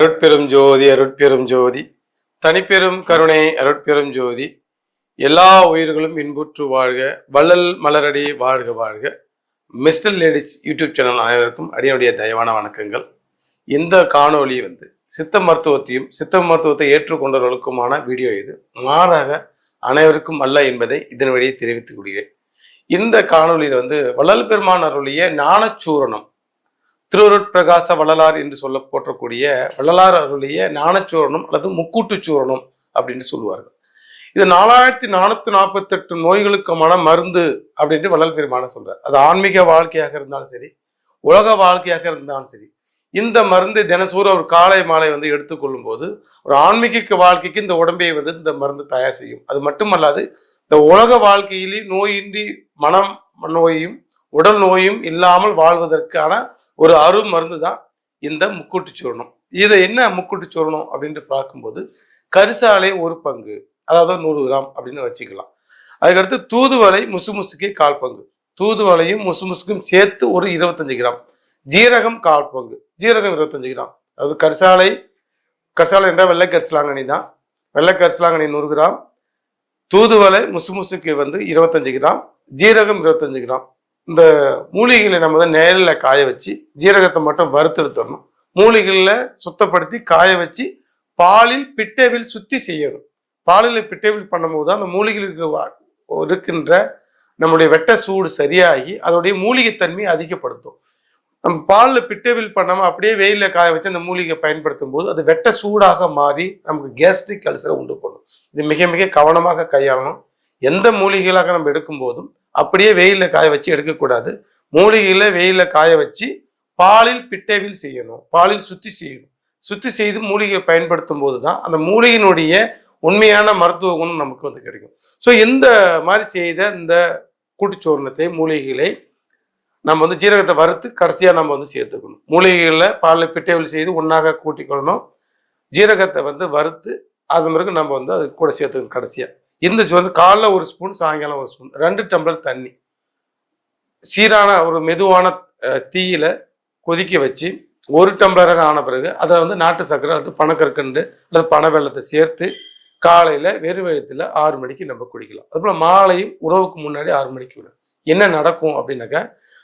அருட்பெரும் ஜோதி அருட்பெரும் ஜோதி தனிப்பெரும் கருணை அருட்பெரும் ஜோதி. எல்லா உயிர்களும் இன்புற்று வாழ்க, வள்ளல் மலரடி வாழ்க வாழ்க. மிஸ்டர் லேடிஸ் யூடியூப் சேனல் அனைவருக்கும் அடியனுடைய தயவான வணக்கங்கள். இந்த காணொளி சித்த மருத்துவத்தையும் சித்த மருத்துவத்தை ஏற்றுக்கொண்டவர்களுக்குமான வீடியோ. இது மாறாக அனைவருக்கும் அல்ல என்பதை இதன் வழியை தெரிவித்துக் கொள்கிறேன். இந்த காணொலியில் வள்ளல் பெருமான் அருளிய ஞானச்சூரணம், திருவருட்பிரகாச வள்ளலார் என்று சொல்ல போற்றக்கூடிய வள்ளலார் அருளிய ஞானச்சூரணம் அல்லது முக்கூட்டு சூரணம் அப்படின்னு சொல்லுவார்கள். இது 4448 நோய்களுக்குமான மருந்து அப்படின்னு வள்ளல் பெருமான சொல்றார். அது ஆன்மீக வாழ்க்கையாக இருந்தாலும் சரி, உலக வாழ்க்கையாக இருந்தாலும் சரி, இந்த மருந்து தினசூர் ஒரு காலை மாலை எடுத்துக்கொள்ளும் போது ஒரு ஆன்மீக வாழ்க்கைக்கு இந்த உடம்பை இந்த மருந்து தயார் செய்யும். அது மட்டுமல்லாது இந்த உலக வாழ்க்கையிலே நோயின்றி மனம் நோயும் உடல் நோயும் இல்லாமல் வாழ்வதற்கான ஒரு அரு மருந்து தான் இந்த முக்கூட்டு சூரணம். இதை என்ன முக்கூட்டு சூரணம் அப்படின்ட்டு பார்க்கும்போது கரிசாலை ஒரு பங்கு, அதாவது 100 கிராம் அப்படின்னு வச்சுக்கலாம். அதுக்கடுத்து தூதுவளை முசுமுசுக்கே 1/4 பங்கு, தூதுவளையும் முசுமுசுக்கும் சேர்த்து ஒரு 25 கிராம், ஜீரகம் 1/4 பங்கு, ஜீரகம் 25 கிராம். அதாவது கரிசாலை என்றால் வெள்ளை கரிசலாங்கண்ணி தான். வெள்ளை கரிசலாங்கண்ணி 100 கிராம், தூதுவளை முசுமுசுக்கு 25 கிராம், ஜீரகம் 25 கிராம். இந்த மூலிகைகளை நம்ம நேரில் காய வச்சு ஜீரகத்தை மட்டும் வறுத்தெடுத்துடணும். மூலிகைகளை சுத்தப்படுத்தி காய வச்சு பாலில் பிட்டவில் சுத்தி செய்யணும். பாலில் பிட்டவில் பண்ணும்போது தான் அந்த மூலிகைகளுக்கு இருக்கின்ற நம்முடைய வெட்ட சூடு சரியாகி அதோடைய மூலிகைத்தன்மையை அதிகப்படுத்தும். நம்ம பாலில் பிட்டவில் பண்ணாமல் அப்படியே வெயிலில் காய வச்சு அந்த மூலிகை பயன்படுத்தும் போது அது வெட்ட சூடாக மாறி நமக்கு கேஸ்ட்ரிக் அல்சரை உண்டு பண்ணும். இது மிக மிக கவனமாக கையாளணும். எந்த மூலிகைகளாக நம்ம எடுக்கும் போதும் அப்படியே வெயிலில் காய வச்சு எடுக்கக்கூடாது. மூலிகையில வெயிலில் காய வச்சு பாலில் பிட்டவில் செய்யணும், பாலில் சுத்தி செய்யணும். சுத்தி செய்து மூலிகையை பயன்படுத்தும் போது தான் அந்த மூலிகையினுடைய உண்மையான மருத்துவ குணம் நமக்கு கிடைக்கும். ஸோ இந்த மாதிரி செய்த இந்த கூட்டுச்சோரணத்தை மூலிகைகளை நம்ம ஜீரகத்தை வறுத்து கடைசியாக நம்ம சேர்த்துக்கணும். மூலிகைகளில் பாலில் பிட்டவில் செய்து ஒன்றாக கூட்டிக்கொள்ளணும். ஜீரகத்தை வறுத்து அது பிறகு நம்ம அது கூட சேர்த்துக்கணும் கடைசியாக. இந்த காலைல 1 ஸ்பூன், சாயங்காலம் 1 ஸ்பூன், 2 டம்ளர் தண்ணி சீரான ஒரு மெதுவான தீயில கொதிக்க வச்சு 1 டம்ளராக ஆன பிறகு அதில் நாட்டு சர்க்கரை அல்லது பனக்கற்கண்டு அல்லது பனை வெல்லத்தை சேர்த்து காலையில வெறும் வயித்துல 6 மணிக்கு நம்ம குடிக்கலாம். அதுபோல மாலையும் உணவுக்கு முன்னாடி 6 மணிக்கு விடும். என்ன நடக்கும் அப்படின்னாக்கா,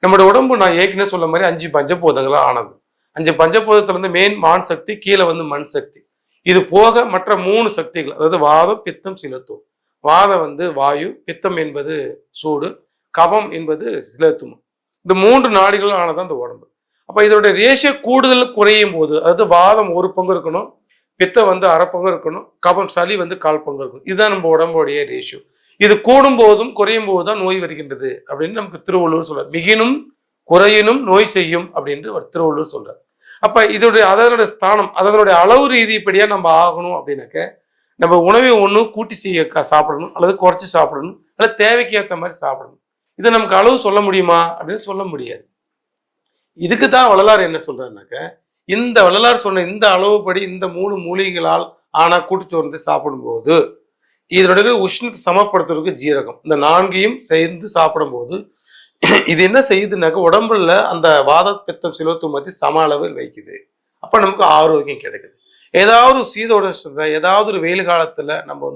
நம்மளோட உடம்பு நான் ஏற்கனவே சொல்ல மாதிரி 5 பஞ்சபூதங்களா ஆனது. 5 பஞ்சபூதத்துல மெயின் மான் சக்தி, கீழே மண் சக்தி. இது போக மற்ற 3 சக்திகள், அதாவது வாதம், பித்தம், சிலத்துவம். வாதம் வாயு, பித்தம் என்பது சூடு, கபம் என்பது சிலத்துவம். இந்த 3 நாடிகளும் ஆனதான் இந்த உடம்பு. அப்ப இதோட ரேஷியோ கூடுதல் குறையும் போது, அதாவது வாதம் 1 பங்கு இருக்கணும், பித்தம் 1/2 பங்கு இருக்கணும், கபம் சளி 1/4 பங்கு இருக்கணும். இதுதான் நம்ம உடம்புடைய ரேஷியோ. இது கூடும் போதும் குறையும் போது தான் நோய் வருகின்றது அப்படின்னு நமக்கு திருவள்ளுவர் சொல்றார். மிகினும் குறையினும் நோய் செய்யும் அப்படின்னு திருவள்ளுவர் சொல்றார். அப்ப அதனுடைய ஸ்தானம், அதனுடைய அளவு ரீதிப்படியா நம்ம ஆகணும் அப்படின்னாக்க நம்ம உணவை ஒன்று கூட்டி சாப்பிடணும், அல்லது குறைச்சி சாப்பிடணும், அல்லது தேவைக்கு ஏற்ற மாதிரி சாப்பிடணும். இதை நமக்கு அளவு சொல்ல முடியுமா அப்படின்னு சொல்ல முடியாது. இதுக்கு தான் வள்ளலார் என்ன சொல்றாருனாக்க, இந்த வள்ளலார் சொன்ன இந்த அளவுப்படி இந்த 3 மூலிகைகளால் ஆனா கூட்டுச்சோறு சாப்பிடும்போது இதனுடைய உஷ்ணத்தை சமப்படுத்துறதுக்கு ஜீரகம், இந்த 4ஐயும் சேர்ந்து சாப்பிடும் போது இது என்ன செய்யுதுனாக்க உடம்புல அந்த வாத, பித்தம், சிலத்துவம் மத்தி சம அளவில் வைக்குது. அப்ப நமக்கு ஆரோக்கியம் கிடைக்குது. ஏதாவது சீதோட ஏதாவது ஒரு வெயில் காலத்துல நம்ம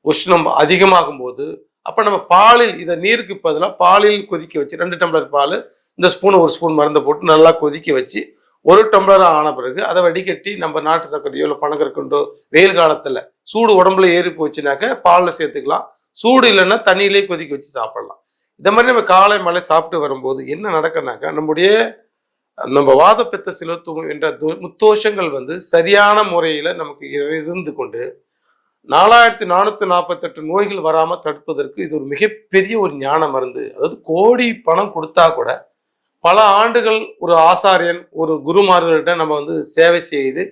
உஷ்ணம் அதிகமாகும் போது அப்ப நம்ம பாலில் இதை நீருக்கு பதிலாக பாலில் கொதிக்க வச்சு 2 டம்ளர் பால், இந்த ஸ்பூன் 1 ஸ்பூன் மருந்தை போட்டு நல்லா கொதிக்க வச்சு 1 டம்ளர் ஆன பிறகு அதை வடிகட்டி நம்ம நாட்டு சர்க்கரையோ இல்லை பனங்கற்கண்டோ வெயில் காலத்துல சூடு உடம்புல ஏறி போச்சுனாக்க பாலில் சேர்த்துக்கலாம். சூடு இல்லைன்னா தண்ணியிலே கொதிக்க வச்சு சாப்பிடலாம். இந்த மாதிரி நம்ம காலை மலை சாப்பிட்டு வரும்போது என்ன நடக்குனாக்கா, நம்ம வாத, பித்த, சிலத்துவம் என்ற முத்தோஷங்கள் சரியான முறையில நமக்கு இருந்து கொண்டு 4448 நோய்கள் வராம தடுப்பதற்கு இது ஒரு மிகப்பெரிய ஒரு ஞான மருந்து. அதாவது கோடி பணம் கொடுத்தா கூட பல ஆண்டுகள் ஒரு ஆசாரியன், ஒரு குருமார்கள்ட்ட நம்ம சேவை செய்து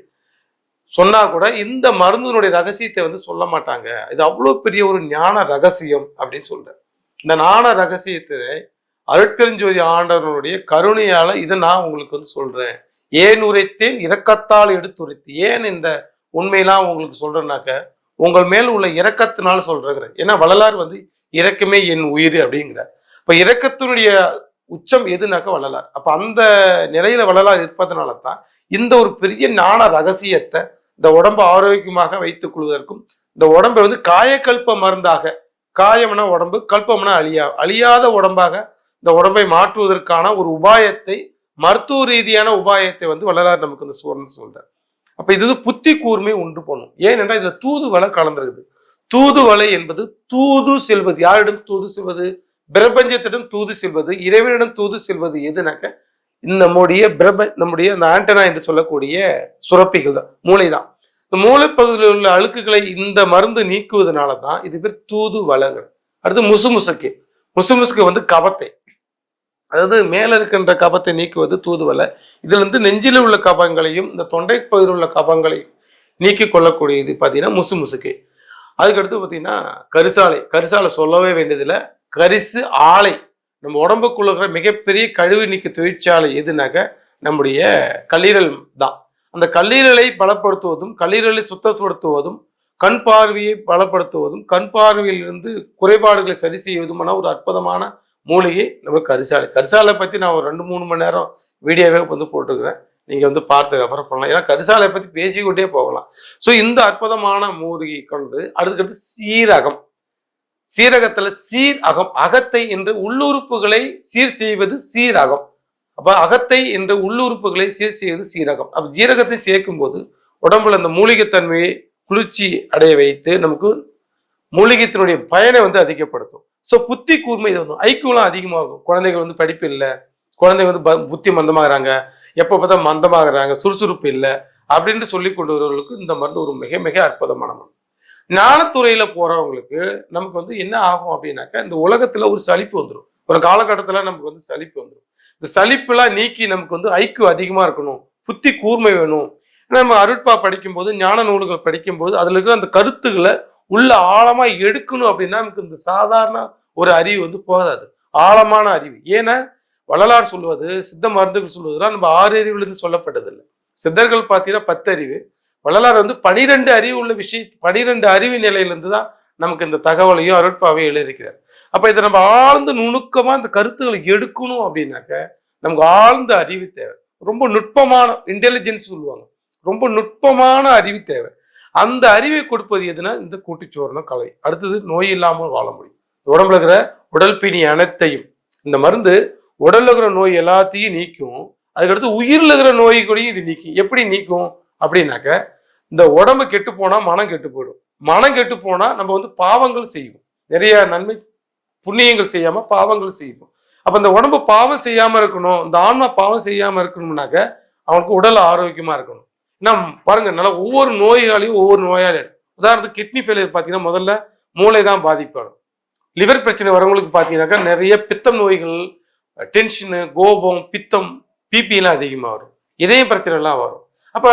சொன்னா கூட இந்த மருந்தினுடைய ரகசியத்தை சொல்ல மாட்டாங்க. இது அவ்வளவு பெரிய ஒரு ஞான ரகசியம் அப்படின்னு சொல்றேன். இந்த ஞான ரகசியத்தை அருட்பெருஞ்சோதி ஆண்டவனுடைய கருணையால இதை நான் உங்களுக்கு சொல்றேன். ஏன் உரைத்தேன் இரக்கத்தால் எடுத்துரைத்து. ஏன் இந்த உண்மையெல்லாம் உங்களுக்கு சொல்றேன்னாக்க உங்கள் மேல் உள்ள இரக்கத்தினால சொல்றேங்கிறேன். ஏன்னா வள்ளலார் இரக்கமே என் உயிர் அப்படிங்கிறார். இப்ப இரக்கத்தினுடைய உச்சம் எதுனாக்க வள்ளலார். அப்ப அந்த நிலையில வள்ளலார் இருப்பதனால தான் இந்த ஒரு பெரிய ஞான ரகசியத்தை இந்த உடம்பை ஆரோக்கியமாக வைத்துக் கொள்வதற்கும், இந்த உடம்பை வந்து காயக்கல்ப மருந்தாக, காயம்னா உடம்பு, கல்பம்னா அழியாத உடம்பாக இந்த உடம்பை மாற்றுவதற்கான ஒரு உபாயத்தை, மருத்துவ ரீதியான உபாயத்தை வந்து வள்ளலார் நமக்கு இந்த சூரன் சொல்றார். அப்ப இது புத்தி கூர்மை உண்டு பண்ணும். ஏனென்றால் இதுல தூதுவளை கலந்துருக்குது. தூதுவளை என்பது தூது செல்வது. யாரிடம் தூது செல்வது? பிரபஞ்சத்திடம் தூது செல்வது, இறைவனிடம் தூது செல்வது. எதுனாக்க நம்முடைய நம்முடைய அந்த ஆண்டனா என்று சொல்லக்கூடிய சுரப்பிகள் தான், மூளைதான். இந்த மூளைப்பகுதியில் உள்ள அழுக்குகளை இந்த மருந்து நீக்குவதனால தான் இது பேர் தூது வளங்கள். அடுத்து முசுமுசுக்கு வந்து கபத்தை, அதாவது மேல இருக்கின்ற கபத்தை நீக்குவது தூதுவலை. இதுல இருந்து நெஞ்சில் உள்ள கபங்களையும் இந்த தொண்டை பகுதியில் உள்ள கபங்களையும் நீக்கி கொள்ளக்கூடியது பார்த்தீங்கன்னா முசுமுசுக்கு. அதுக்கடுத்து பார்த்தீங்கன்னா கரிசாலை சொல்லவே வேண்டியதில்லை. கரிசு ஆலை, நம்ம உடம்புக்குள்ள இருக்கிற மிகப்பெரிய கழிவு நீக்க தொழிற்சாலை எதுனாக்க நம்முடைய கல்லீரல் தான். அந்த கல்லீரலை பலப்படுத்துவதும், கல்லீரலை சுத்தப்படுத்துவதும், கண் பார்வையை பலப்படுத்துவதும், கண் பார்வையிலிருந்து குறைபாடுகளை சரி செய்வதுமான ஒரு அற்புதமான மூலிகை நம்ம கரிசாலை பத்தி நான் ஒரு 2-3 மணி நேரம் வீடியோவே வந்து போட்டிருக்கிறேன். நீங்க வந்து பார்த்ததுக்கு அப்புறம் பண்ணலாம். ஏன்னா கரிசாலை பத்தி பேசிக்கொண்டே போகலாம். ஸோ இந்த அற்புதமான மூலிகை கொண்டு அடுத்து சீரகத்துல அகத்தை என்று உள்ளுறுப்புகளை சீர் செய்வது சீரகம். அப்ப அகத்தை என்று உள்ளுறுப்புகளை சீர் செய்வது சீரகம். அப்ப ஜீரகத்தை சேர்க்கும் போது உடம்புல அந்த மூலிகைத்தன்மையை குளிர்ச்சி அடைய வைத்து நமக்கு மூலிகைத்தினுடைய பயனை வந்து அதிகப்படுத்தும். ஸோ புத்தி கூர்மை இது வந்து ஐக்கியம்லாம் அதிகமாகும். குழந்தைகள் வந்து படிப்பு இல்லை, குழந்தைங்க வந்து புத்தி மந்தமாகறாங்க, எப்போ பார்த்தா மந்தமாகறாங்க, சுறுசுறுப்பு இல்லை அப்படின்னு சொல்லி கொண்டு வருவர்களுக்கு இந்த மருந்து ஒரு மிக மிக அற்புதமான மருந்து. ஞானத்துறையில போறவங்களுக்கு நமக்கு வந்து என்ன ஆகும் அப்படின்னாக்கா, இந்த உலகத்துல ஒரு சலிப்பு வந்துடும். ஒரு காலகட்டத்துல நமக்கு வந்து சலிப்பு வந்துடும். இந்த சலிப்புலாம் நீக்கி நமக்கு வந்து ஐக்கியம் அதிகமா இருக்கணும், புத்தி கூர்மை வேணும். நம்ம அருட்பா படிக்கும்போது, ஞான நூல்கள் படிக்கும்போது அதுல இருக்கிற அந்த கருத்துக்களை உள்ள ஆழமா எடுக்கணும் அப்படின்னா நமக்கு இந்த சாதாரண ஒரு அறிவு வந்து போதாது, ஆழமான அறிவு. ஏன்னா வள்ளலார் சொல்வது, சித்த மருந்துகள் சொல்வதுலாம் நம்ம 6 அறிவுலேருந்து சொல்லப்பட்டது இல்லை. சித்தர்கள் பார்த்தீங்கன்னா 10 அறிவு, வள்ளலார் வந்து 12 அறிவு உள்ள விஷயம், 12 அறிவு நிலையிலிருந்து தான் நமக்கு இந்த தகவலையும் அருட்பாவையும் எழுதியிருக்கிறார். அப்ப இதை நம்ம ஆழ்ந்து நுணுக்கமா இந்த கருத்துக்களை எடுக்கணும் அப்படின்னாக்க நமக்கு ஆழ்ந்த அறிவு தேவை. ரொம்ப நுட்பமான இன்டெலிஜென்ஸ் சொல்லுவாங்க, ரொம்ப நுட்பமான அறிவு தேவை. அந்த அறிவை கொடுப்பது எதுனா இந்த கூட்டுச்சோறுன கலை. அடுத்தது நோய் இல்லாமல் வாழ முடியும். உடம்புல இருக்கிற உடல் பிணி அனைத்தையும் இந்த மருந்து உடல்ல இருக்கிற நோய் எல்லாத்தையும் நீக்கும். அதுக்கடுத்து உயிரில் இருக்கிற நோய்களையும் இது நீக்கும். எப்படி நீக்கும் அப்படின்னாக்க, இந்த உடம்பு கெட்டு போனா மனம் கெட்டு போயிடும். மனம் கெட்டு போனா நம்ம வந்து பாவங்கள் செய்வோம், நிறைய நன்மை புண்ணியங்கள் செய்யாம பாவங்கள் செய்வோம். அப்ப இந்த உடம்பு பாவம் செய்யாம இருக்கணும், இந்த ஆன்மா பாவம் செய்யாம இருக்கணும்னாக்க அவனுக்கு உடல் ஆரோக்கியமா இருக்கணும். ஏன்னா பாருங்க, நல்லா ஒவ்வொரு நோயாளியும் ஒவ்வொரு நோயாளி. உதாரணத்துக்கு கிட்னி ஃபெயிலியர் பார்த்தீங்கன்னா முதல்ல மூளை தான் பாதிப்படும். லிவர் பிரச்சனை வரவங்களுக்கு பார்த்தீங்கன்னாக்கா நிறைய பித்தம் நோய்கள், டென்ஷனு, கோபம், பித்தம், பிபிலாம் அதிகமாக வரும், இதய பிரச்சனை எல்லாம் வரும். அப்ப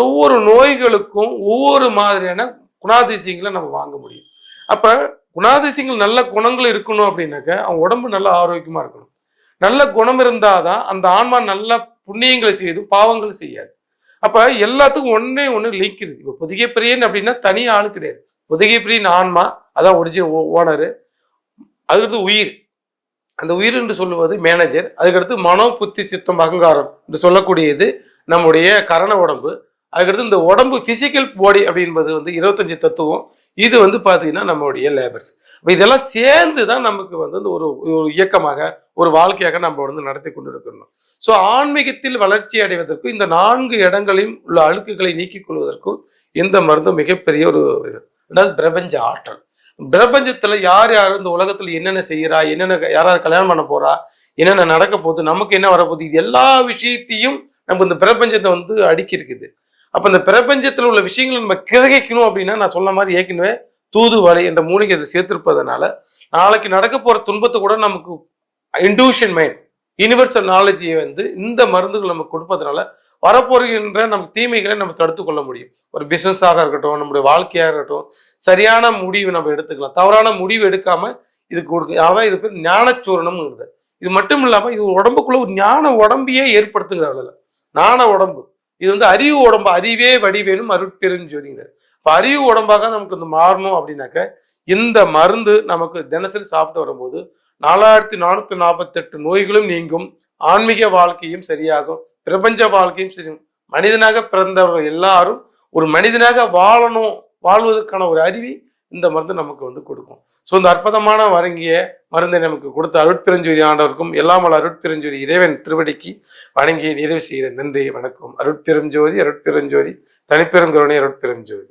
ஒவ்வொரு நோய்களுக்கும் ஒவ்வொரு மாதிரியான குணாதிசயங்களை நம்ம வாங்க முடியும். அப்ப குணாதிசயங்கள் நல்ல குணங்கள் இருக்கணும் அப்படின்னாக்க அவங்க உடம்பு நல்ல ஆரோக்கியமா இருக்கணும். நல்ல குணம் இருந்தாதான் அந்த ஆன்மா நல்ல புண்ணியங்களை செய்யுது, பாவங்கள் செய்யாது. அப்ப எல்லாத்துக்கும் ஒண்ணு லிங்க் இருக்கு. இப்ப பொதிகை பிரியன் அப்படின்னா தனி ஆளு கிடையாது. பொதிகை பிரியன் ஆன்மா, அதான் ஒரிஜினல் ஓனரு. அதுக்கடுத்து உயிர், அந்த உயிர் என்று சொல்லுவது மேனேஜர். அதுக்கடுத்து மனோ, புத்தி, சித்தம், அகங்காரம் என்று சொல்லக்கூடியது நம்முடைய கரண உடம்பு. அதுக்கடுத்து இந்த உடம்பு பிசிக்கல் பாடி அப்படின்பது வந்து 25 தத்துவம். இது வந்து பார்த்தீங்கன்னா நம்மளுடைய லேபர்ஸ். இதெல்லாம் சேர்ந்து தான் நமக்கு வந்து ஒரு இயக்கமாக, ஒரு வாழ்க்கையாக நம்ம வந்து நடத்தி கொண்டு இருக்கணும். ஸோ ஆன்மீகத்தில் வளர்ச்சி அடைவதற்கு இந்த 4 இடங்களையும் உள்ள அழுக்குகளை நீக்கிக் கொள்வதற்கும் இந்த மருந்து மிகப்பெரிய ஒரு, அதாவது பிரபஞ்ச ஆற்றல். பிரபஞ்சத்துல யார் யார் இந்த உலகத்துல என்னென்ன செய்யறா, என்னென்ன யாராவது கல்யாணம் பண்ண போறா, என்னென்ன நடக்க போகுது, நமக்கு என்ன வரப்போகுது, இது எல்லா விஷயத்தையும் நம்ம இந்த பிரபஞ்சத்தை வந்து அடுக்கி இருக்குது. அப்ப இந்த பிரபஞ்சத்துல உள்ள விஷயங்களை நம்ம கிரகிக்கணும் அப்படின்னா, நான் சொன்ன மாதிரி ஏற்கனவே தூதுவளை என்ற மூலிகை அதை சேர்த்திருப்பதனால நாளைக்கு நடக்க போற துன்பத்தை கூட நமக்கு இன்ட்யூஷன் மைண்ட், யூனிவர்சல் நாலேஜை வந்து இந்த மருந்துகள் நமக்கு கொடுப்பதனால வரப்போகின்ற நம்ம தீமைகளை நம்ம தடுத்து கொள்ள முடியும். ஒரு பிசினஸாக இருக்கட்டும், நம்முடைய வாழ்க்கையாக இருக்கட்டும், சரியான முடிவு நம்ம எடுத்துக்கலாம். தவறான முடிவு எடுக்காம இதுக்கு கொடுக்க, அதான் இது பேர் ஞானச்சூரணம்ங்கிறது. இது மட்டும் இல்லாம இது உடம்புக்குள்ள ஒரு ஞான உடம்பையே ஏற்படுத்துங்கிற ஞான உடம்பு. இது வந்து அறிவு உடம்பு, அறிவே வடிவேணும் அருட்பெரும் ஜோதிங்கிறார். இப்போ அறிவு உடம்பாக நமக்கு இந்த மாறணும் அப்படின்னாக்க இந்த மருந்து நமக்கு தினசரி சாப்பிட்டு வரும்போது 4448 நோய்களும் நீங்கும், ஆன்மீக வாழ்க்கையும் சரியாகும், பிரபஞ்ச வாழ்க்கையும் சரி, மனிதனாக பிறந்தவர்கள் எல்லாரும் ஒரு மனிதனாக வாழணும், வாழ்வதற்கான ஒரு அறிவி இந்த மருந்து நமக்கு வந்து கொடுக்கும். ஸோ இந்த அற்புதமான வழங்கிய மருந்தை நமக்கு கொடுத்த அருட்பெருஞ்சோதி ஆண்டவருக்கும் எல்லாம் வல்ல அருட்பெருஞ்சோதி இறைவன் திருவடிக்கு வணங்கி நிறைவு செய்கிறேன். நன்றி, வணக்கம். அருட்பெருஞ்சோதி, அருட்பெருஞ்சோதி, தனிப்பெரும் கருணை, அருட்பெருஞ்சோதி.